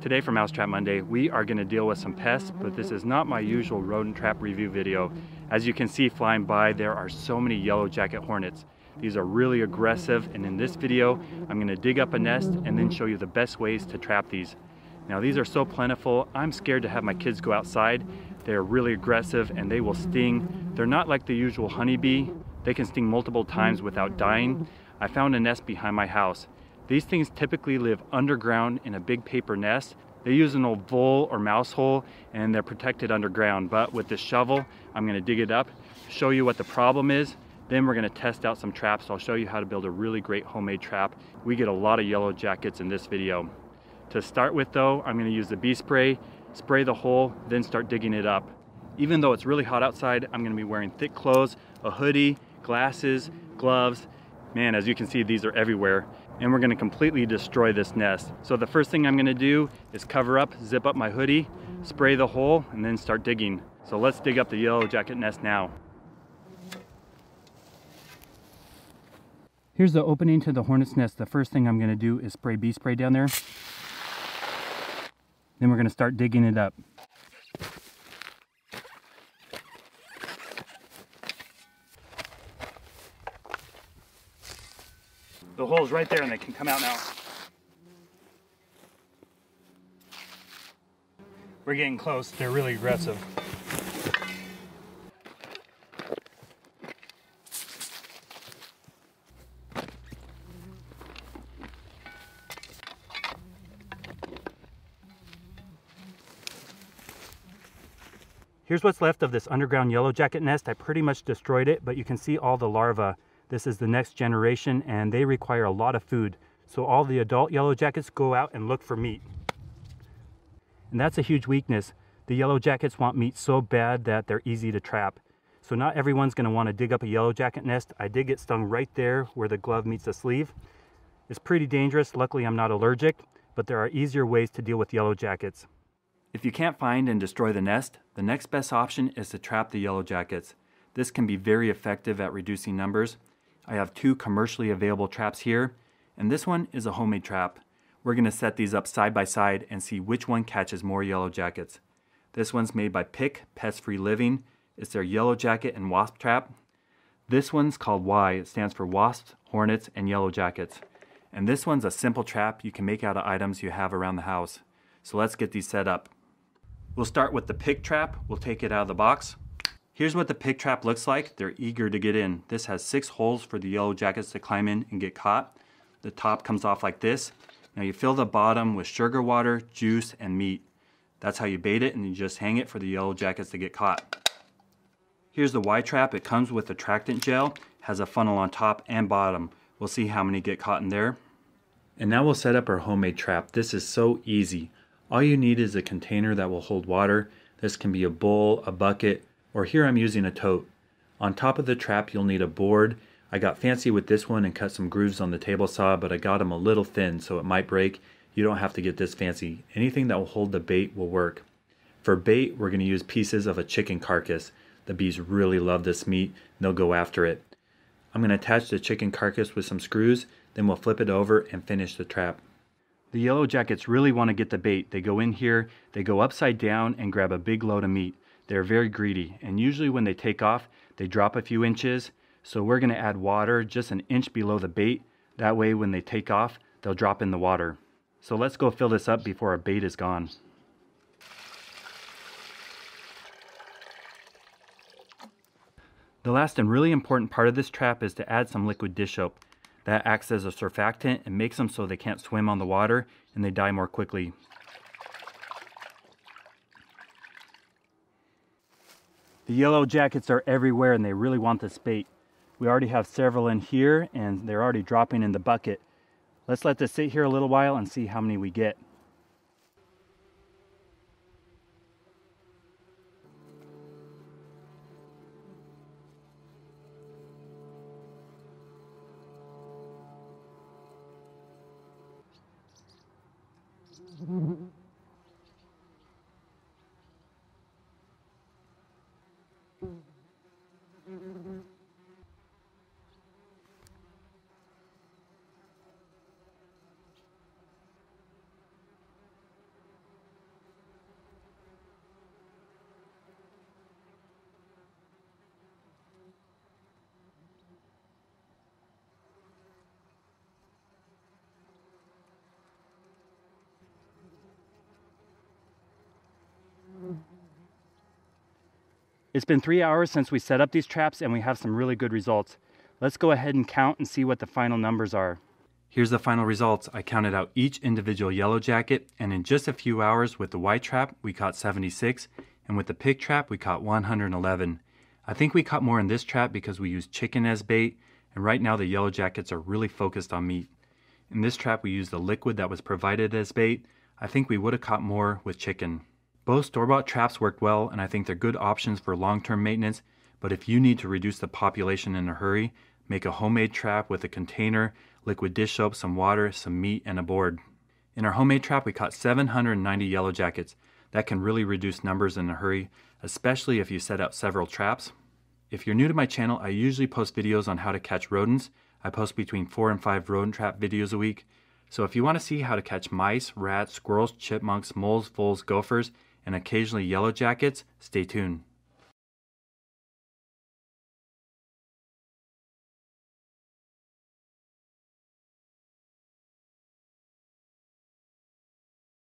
Today for Mousetrap Monday, we are going to deal with some pests, but this is not my usual rodent trap review video. As you can see flying by, there are so many yellow jacket hornets. These are really aggressive, and in this video, I'm going to dig up a nest and then show you the best ways to trap these. Now these are so plentiful, I'm scared to have my kids go outside. They're really aggressive and they will sting. They're not like the usual honeybee. They can sting multiple times without dying. I found a nest behind my house. These things typically live underground in a big paper nest. They use an old vole or mouse hole and they're protected underground. But with this shovel, I'm gonna dig it up, show you what the problem is. Then we're gonna test out some traps. I'll show you how to build a really great homemade trap. We get a lot of yellow jackets in this video. To start with though, I'm gonna use the bee spray, spray the hole, then start digging it up. Even though it's really hot outside, I'm gonna be wearing thick clothes, a hoodie, glasses, gloves. Man, as you can see, these are everywhere. And we're gonna completely destroy this nest. So the first thing I'm gonna do is cover up, zip up my hoodie, spray the hole, and then start digging. So let's dig up the yellow jacket nest now. Here's the opening to the hornet's nest. The first thing I'm gonna do is spray bee spray down there. Then we're gonna start digging it up. The hole's right there and they can come out now. We're getting close. They're really aggressive. Here's what's left of this underground yellow jacket nest. I pretty much destroyed it, but you can see all the larvae. This is the next generation and they require a lot of food. So all the adult yellow jackets go out and look for meat. And that's a huge weakness. The yellow jackets want meat so bad that they're easy to trap. So not everyone's gonna wanna dig up a yellow jacket nest. I did get stung right there where the glove meets the sleeve. It's pretty dangerous. Luckily I'm not allergic, but there are easier ways to deal with yellow jackets. If you can't find and destroy the nest, the next best option is to trap the yellow jackets. This can be very effective at reducing numbers. I have two commercially available traps here, and this one is a homemade trap. We're going to set these up side by side and see which one catches more yellow jackets. This one's made by Pick Pest Free Living. It's their yellow jacket and wasp trap. This one's called Y. It stands for wasps, hornets, and yellow jackets. And this one's a simple trap you can make out of items you have around the house. So let's get these set up. We'll start with the Pick trap. We'll take it out of the box. Here's what the Pick trap looks like. They're eager to get in. This has 6 holes for the yellow jackets to climb in and get caught. The top comes off like this. Now you fill the bottom with sugar water, juice, and meat. That's how you bait it, and you just hang it for the yellow jackets to get caught. Here's the Y trap. It comes with attractant gel, has a funnel on top and bottom. We'll see how many get caught in there. And now we'll set up our homemade trap. This is so easy. All you need is a container that will hold water. This can be a bowl, a bucket, or here I'm using a tote. On top of the trap you'll need a board. I got fancy with this one and cut some grooves on the table saw, but I got them a little thin so it might break. You don't have to get this fancy. Anything that will hold the bait will work. For bait, we're going to use pieces of a chicken carcass. The bees really love this meat and they'll go after it. I'm going to attach the chicken carcass with some screws, then we'll flip it over and finish the trap. The yellow jackets really want to get the bait. They go in here, they go upside down and grab a big load of meat. They're very greedy, and usually when they take off, they drop a few inches. So we're going to add water just an inch below the bait. That way when they take off, they'll drop in the water. So let's go fill this up before our bait is gone. The last and really important part of this trap is to add some liquid dish soap. That acts as a surfactant and makes them so they can't swim on the water and they die more quickly. The yellow jackets are everywhere and they really want this bait. We already have several in here and they're already dropping in the bucket. Let's let this sit here a little while and see how many we get. It's been 3 hours since we set up these traps and we have some really good results. Let's go ahead and count and see what the final numbers are. Here's the final results. I counted out each individual yellow jacket, and in just a few hours with the white trap, we caught 76, and with the pig trap, we caught 111. I think we caught more in this trap because we used chicken as bait, and right now the yellow jackets are really focused on meat. In this trap, we used the liquid that was provided as bait. I think we would have caught more with chicken. Both store-bought traps worked well, and I think they're good options for long-term maintenance, but if you need to reduce the population in a hurry, make a homemade trap with a container, liquid dish soap, some water, some meat, and a board. In our homemade trap, we caught 790 yellow jackets. That can really reduce numbers in a hurry, especially if you set out several traps. If you're new to my channel, I usually post videos on how to catch rodents. I post between 4 and 5 rodent trap videos a week. So if you want to see how to catch mice, rats, squirrels, chipmunks, moles, voles, gophers, and occasionally yellow jackets, stay tuned.